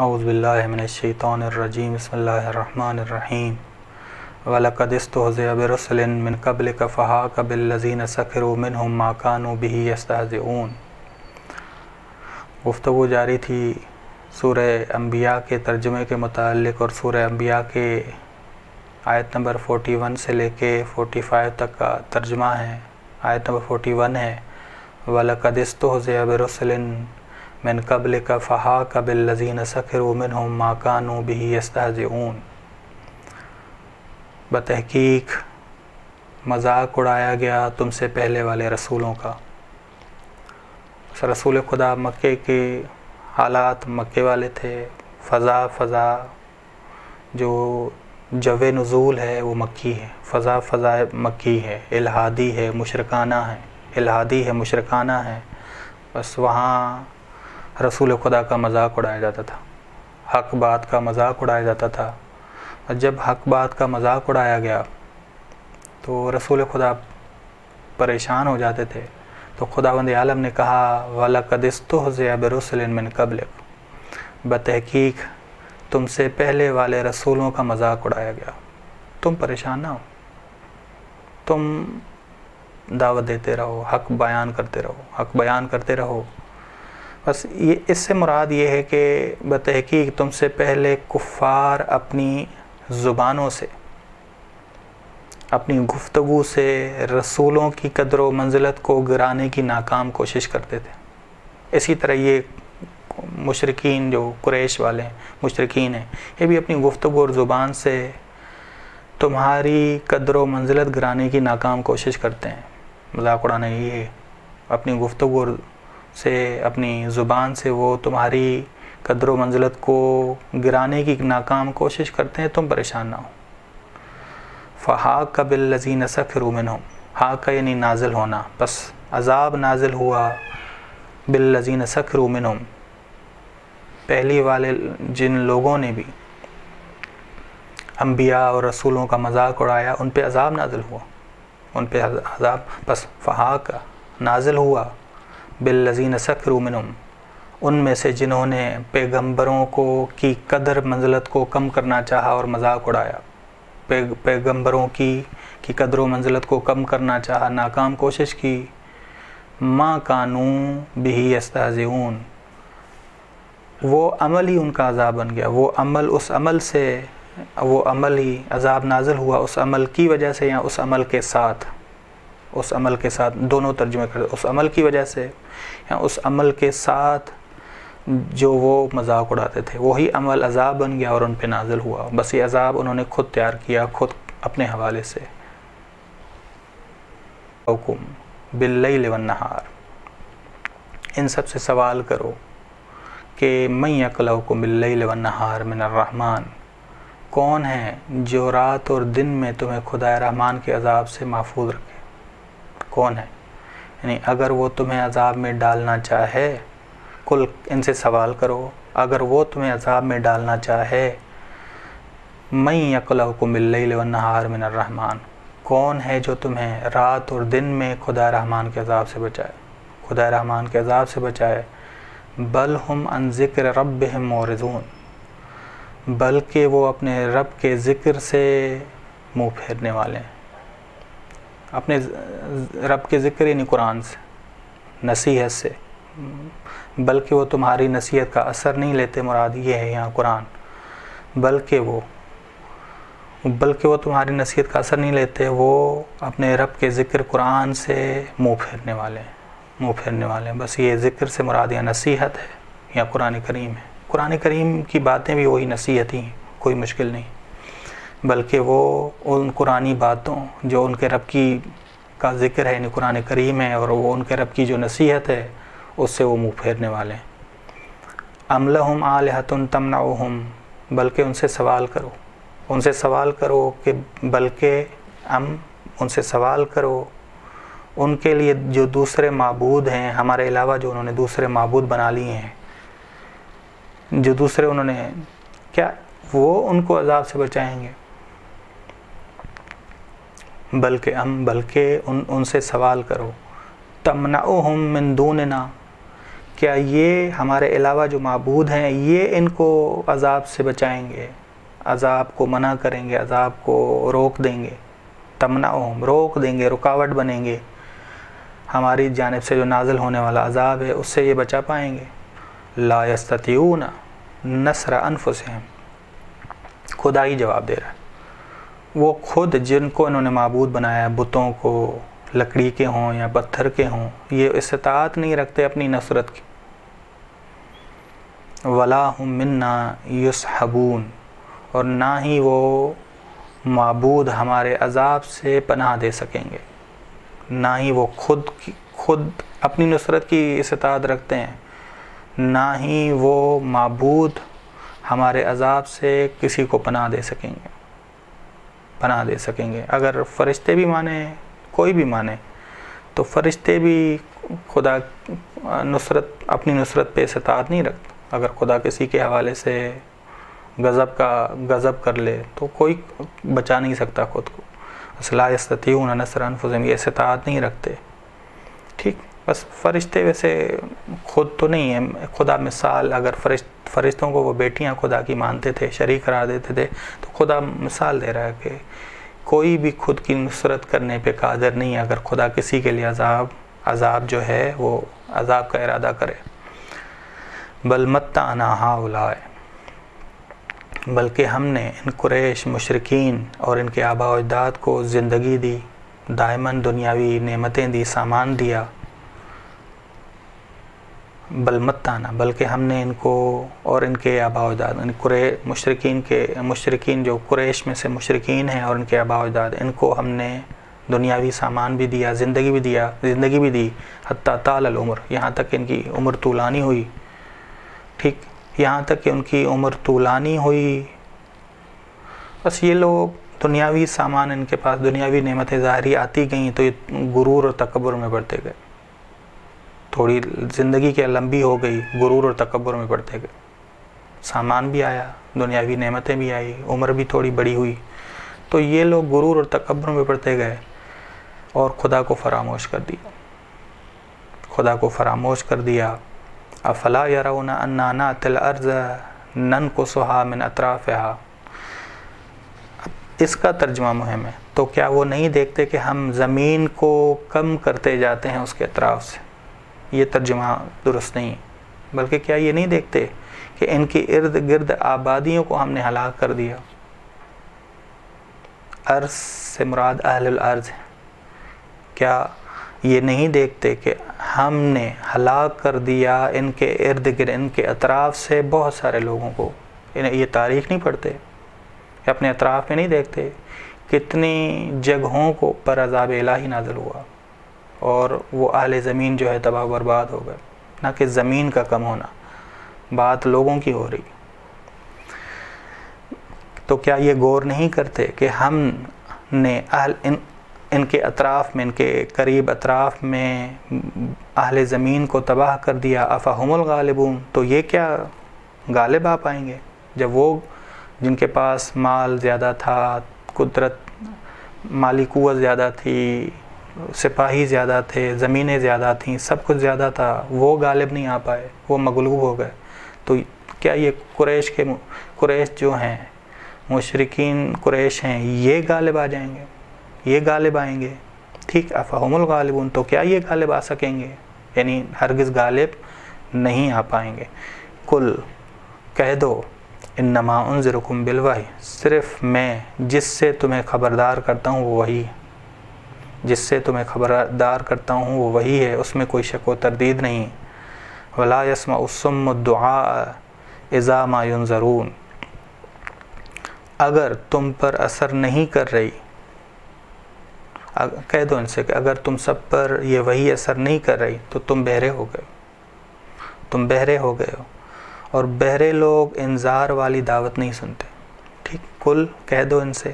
اعوذ باللہ من الشیطان الرجیم بسم اللہ الرحمن الرحیم وَلَقَدِ اسْتُهْزِئَ بِرُسُلٍ مِّن قَبْلِكَ فَحَاقَ بِالَّذِينَ سَخِرُوا مِنْهُم مَّا كَانُوا بِهِ يَسْتَهْزِئُونَ۔ گفتگو جاری تھی سورہ انبیاء کے ترجمے کے متعلق، اور سورہ انبیاء کے آیت نمبر 41 سے لے کے 45 تک کا ترجمہ ہے۔ آیت نمبر 41 ہے وَلَقَدِ اسْتُهْزِئَ بِرُسُلٍ مِّن قَبْلِكَ فَحَاقَ بِالَّذِينَ سَخِرُوا مِنْهُم مَّا كَانُوا بِهِ يَسْتَهْزِئُونَ۔ بتحقیق مذاق اڑایا گیا تم سے پہلے والے رسولوں کا۔ رسول خدا مکے کے حالات مکے والے تھے، فضا جو جو نزول ہے وہ مکی ہے، فضا مکی ہے، الہادی ہے، مشرکانہ ہے، بس وہاں رسول خدا کا مذاق اڑایا جاتا تھا، حق بات کا مذاق اڑایا جاتا تھا۔ اور جب حق بات کا مذاق اڑایا گیا تو رسول خدا پریشان ہو جاتے تھے، تو خداوند عالم نے کہا وَلَقَدِ اسْتُهْزِئَ بِرُسُلٍ مِّن قَبْلِكَ، بتحقیق تم سے پہلے والے رسولوں کا مذاق اڑایا گیا، تم پریشان نہ ہو، تم دعوت دیتے رہو، حق بیان کرتے رہو۔ بس اس سے مراد یہ ہے کہ بتحقیق تم سے پہلے کفار اپنی زبانوں سے، اپنی گفتگو سے رسولوں کی قدر و منزلت کو گرانے کی ناکام کوشش کرتے تھے۔ اسی طرح یہ مشرکین جو قریش والے ہیں، مشرکین ہیں، یہ بھی اپنی گفتگو اور زبان سے تمہاری قدر و منزلت گرانے کی ناکام کوشش کرتے ہیں۔ مذاق اڑانا یہ ہے، اپنی گفتگو سے، اپنی زبان سے وہ تمہاری قدر و منزلت کو گرانے کی ناکام کوشش کرتے ہیں، تم پریشان نہ ہو۔ فَحَاقَ بِالَّذِينَ سَخِرُوا مِنْهُمْ، حاق یعنی نازل ہونا، بس عذاب نازل ہوا بِالَّذِينَ سَخِرُوا مِنْهُمْ، پہلی والے جن لوگوں نے بھی انبیاء اور رسولوں کا مذاق اڑایا ان پہ عذاب نازل ہوا، بس فحاق نازل ہوا بالذین سخروا منہم، ان میں سے جنہوں نے پیغمبروں کی قدر منزلت کو کم کرنا چاہا اور مذاق اڑایا، پیغمبروں کی قدر و منزلت کو کم کرنا چاہا، ناکام کوشش کی۔ ما کانوا بہ یستہزئون، وہ عمل ہی ان کا عذاب بن گیا، وہ عمل ہی عذاب نازل ہوا اس عمل کی وجہ سے، یا اس عمل کے ساتھ دونوں ترجمے کرتے، اس عمل کی وجہ سے یا اس عمل کے ساتھ جو وہ مذاق اڑاتے تھے، وہی عمل عذاب بن گیا اور ان پہ نازل ہوا۔ بس یہ عذاب انہوں نے خود تیار کیا، خود اپنے حوالے سے۔ باللیل والنہار، ان سب سے سوال کرو کہ من یکلؤکم باللیل والنہار من الرحمن، کون ہے جو رات اور دن میں تمہیں خدا رحمان کے عذاب سے محفوظ رکھے؟ کون ہے؟ یعنی اگر وہ تمہیں عذاب میں ڈالنا چاہے، ان سے سوال کرو، اگر وہ تمہیں عذاب میں ڈالنا چاہے، من یکلؤکم باللیل والنہار من الرحمن، کون ہے جو تمہیں رات اور دن میں خدا رحمان کے عذاب سے بچائے؟ بل ہم عن ذکر ربہم معرضون، بلکہ وہ اپنے رب کے ذکر سے منہ پھیرنے والے ہیں، اپنے رب کے ذکر یعنی قرآن سے، نصیحت سے، بلکہ وہ تمہاری نصیحت کا اثر نہیں لیتے، مراد یہ ہے یہاں قرآن، بلکہ وہ تمہاری نصیحت کا اثر نہیں لیتے، وہ اپنے رب کے ذکر قرآن سے منہ پھیرنے والے ہیں۔ بس یہ ذکر سے مراد یا نصیحت ہے یا قرآن کریم ہے۔ قرآن کریم کی باتیں بھی وہی نصیحت ہی ہیں، کوئی مشکل نہیں، بلکہ وہ ان قرآنی باتوں جو ان کے رب کا ذکر ہے یعنی قرآن کریم ہے، اور وہ ان کے رب کی جو نصیحت ہے اس سے وہ منہ پھیرنے والے ہیں۔ ام لہم آلہۃ تمنعہم، بلکہ ان سے سوال کرو کہ ان کے لیے جو دوسرے معبود ہیں ہمارے علاوہ، جو انہوں نے دوسرے معبود بنا لیے ہیں، جو دوسرے انہوں نے، کیا وہ ان کو عذاب سے بچائیں گے؟ بلکہ ان سے سوال کرو، تمنعہم من دوننا، کیا یہ ہمارے علاوہ جو معبود ہیں یہ ان کو عذاب سے بچائیں گے، عذاب کو منع کریں گے، عذاب کو روک دیں گے؟ تمنعہم، روک دیں گے، رکاوٹ بنیں گے، ہماری جانب سے جو نازل ہونے والا عذاب ہے اس سے یہ بچا پائیں گے؟ لا یستطیعون نصر انفسہم، خدا ہی جواب دے رہا ہے۔ وہ خود جن کو انہوں نے معبود بنایا، بتوں کو، لکڑی کے ہوں یا پتھر کے ہوں، یہ استطاعت نہیں رکھتے اپنی نصرت کی۔ ولا ہم منا یصحبون، اور نہ ہی وہ معبود ہمارے عذاب سے پناہ دے سکیں گے، نہ ہی وہ خود اپنی نصرت کی استطاعت رکھتے ہیں، نہ ہی وہ معبود ہمارے عذاب سے کسی کو پناہ دے سکیں گے۔ اگر فرشتے بھی مانیں، کوئی بھی مانے، تو فرشتے بھی خدا اپنی نصرت پہ استطاعت نہیں رکھتے۔ اگر خدا کسی کے حوالے سے غضب کر لے تو کوئی بچا نہیں سکتا خود کو۔ لا یستطیعون نصر انفسہم، یہ استطاعت نہیں رکھتے۔ ٹھیک، بس فرشتے ویسے خود تو نہیں ہیں، خدا مثال، اگر فرشتوں کو وہ بیٹیاں خدا کی مانتے تھے، شریک قرار دیتے تھے، تو خدا مثال دے رہا ہے کہ کوئی بھی خود کی نصرت کرنے پہ قادر نہیں ہے اگر خدا کسی کے لیے عذاب جو ہے وہ عذاب کا ارادہ کرے۔ بل متعنا ہؤلاء، بلکہ ہم نے ان قریش مشرکین اور ان کے آباء و اجداد کو زندگی دی، دائماً دنیاوی نعمتیں دی، سامان دیا۔ بل متعنا، بلکہ ہم نے ان کو اور ان کے آباء و اجداد، مشرکین جو قریش میں سے مشرکین ہیں اور ان کے آباء و اجداد، ان کو ہم نے دنیاوی سامان بھی دیا، زندگی بھی دی، حتیٰ طال العمر، یہاں تک کہ ان کی عمر طولانی ہوئی۔ ٹھیک، یہاں تک کہ ان کی عمر طولانی ہوئی۔ بس یہ لوگ دنیاوی سامان ان کے پاس، دنیاوی نعمتیں ظاہری آتی گئیں تو یہ غرور اور تکبر میں بڑھتے گئے، تھوڑی زندگی کے لمبی ہو گئی، غرور اور تکبر میں بڑھتے گئے، سامان بھی آیا، دنیاوی نعمتیں بھی آئی، عمر بھی تھوڑی بڑی ہوئی، تو یہ لوگ غرور اور تکبر میں بڑھتے گئے اور خدا کو فراموش کر دیا۔ افلا یرون انا نأتی الارض ننقصها من اطرافها، اس کا ترجمہ مہم ہے، تو کیا وہ نہیں دیکھتے کہ ہم زمین کو کم کرتے جاتے ہیں اس کے اطراف سے؟ یہ ترجمہ درست نہیں، بلکہ کیا یہ نہیں دیکھتے کہ ان کی ارد گرد آبادیوں کو ہم نے ہلاک کر دیا؟ ارض سے مراد اہل الارض ہے۔ کیا یہ نہیں دیکھتے کہ ہم نے ہلاک کر دیا ان کے ارد گرد، ان کے اطراف سے بہت سارے لوگوں کو؟ یہ تاریخ نہیں پڑھتے، اپنے اطراف میں نہیں دیکھتے کتنی جگہوں کو پر عذاب الہی نازل ہوا اور وہ اہل زمین جو ہے تباہ و برباد ہو گئے؟ نہ کہ زمین کا کم ہونا، بات لوگوں کی ہو رہی۔ تو کیا یہ غور نہیں کرتے کہ ہم نے ان کے اطراف میں، ان کے قریب اطراف میں اہل زمین کو تباہ کر دیا؟ افہم الغالبون، تو یہ کیا غالب آ پائیں گے؟ جب وہ جن کے پاس مال زیادہ تھا، قدرت، مالی قوت زیادہ تھی، سپاہی زیادہ تھے، زمینیں زیادہ تھیں، سب کچھ زیادہ تھا، وہ غالب نہیں آ پائے، وہ مغلوب ہو گئے، تو کیا یہ قریش جو ہیں، مشرکین قریش ہیں، یہ غالب آ جائیں گے؟ یہ غالب آئیں گے؟ ٹھیک، افہم الغالبون، تو کیا یہ غالب آ سکیں گے؟ یعنی ہرگز غالب نہیں آ پائیں گے۔ کل، کہہ دو، انما انذرکم بالوحی، صرف میں جس سے تمہیں خبردار کرتا ہوں وہ وہی ہے، جس سے تمہیں خبردار کرتا ہوں وہ وہی ہے، اس میں کوئی شک و تردید نہیں۔ ولا یسمع الصم الدعاء اذا ما ینذرون، اگر تم پر اثر نہیں کر رہی، کہہ دو ان سے کہ اگر تم سب پر یہ وہی اثر نہیں کر رہی تو تم بہرے ہو گئے ہو، اور بہرے لوگ انذار والی دعوت نہیں سنتے۔ ٹھیک، کل، کہہ دو ان سے،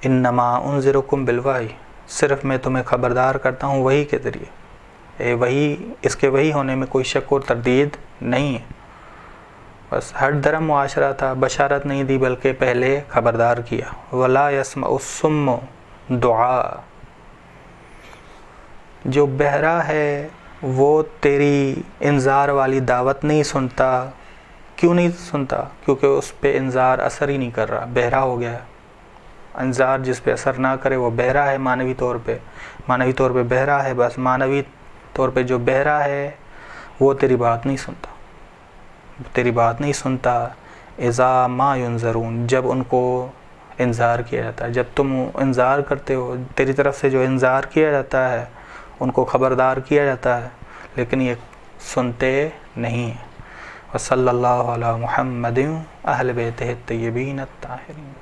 انما انذرکم بالوحی، صرف میں تمہیں خبردار کرتا ہوں وحی کے ذریعے، وحی، اس کے وحی ہونے میں کوئی شک و تردید نہیں ہے۔ بس ہٹ درم معاشرہ تھا، بشارت نہیں دی بلکہ پہلے خبردار کیا۔ ولا یسمع الصم دعا، جو بہرا ہے وہ تیری انذار والی دعوت نہیں سنتا. کیوں نہیں سنتا؟ کیونکہ اس پہ انذار اثر ہی نہیں کر رہا، بہرا ہو گیا ہے. انذار جس پہ اثر نہ کرے وہ بہرا ہے، معنوی طور پہ بہرا ہے. بس معنوی طور پہ جو بہرا ہے وہ تیری بات نہیں سنتا. اذا ما ینذرون، جب ان کو انذار کیا جاتا ہے، جب تم انذار کرتے ہو، تیری طرف سے جو انذار کیا جاتا ہے، ان کو خبردار کیا جاتا ہے، لیکن یہ سنتے نہیں ہیں. وصلی اللہ علی محمد اہل بیتہ الطیبین الطاہرین.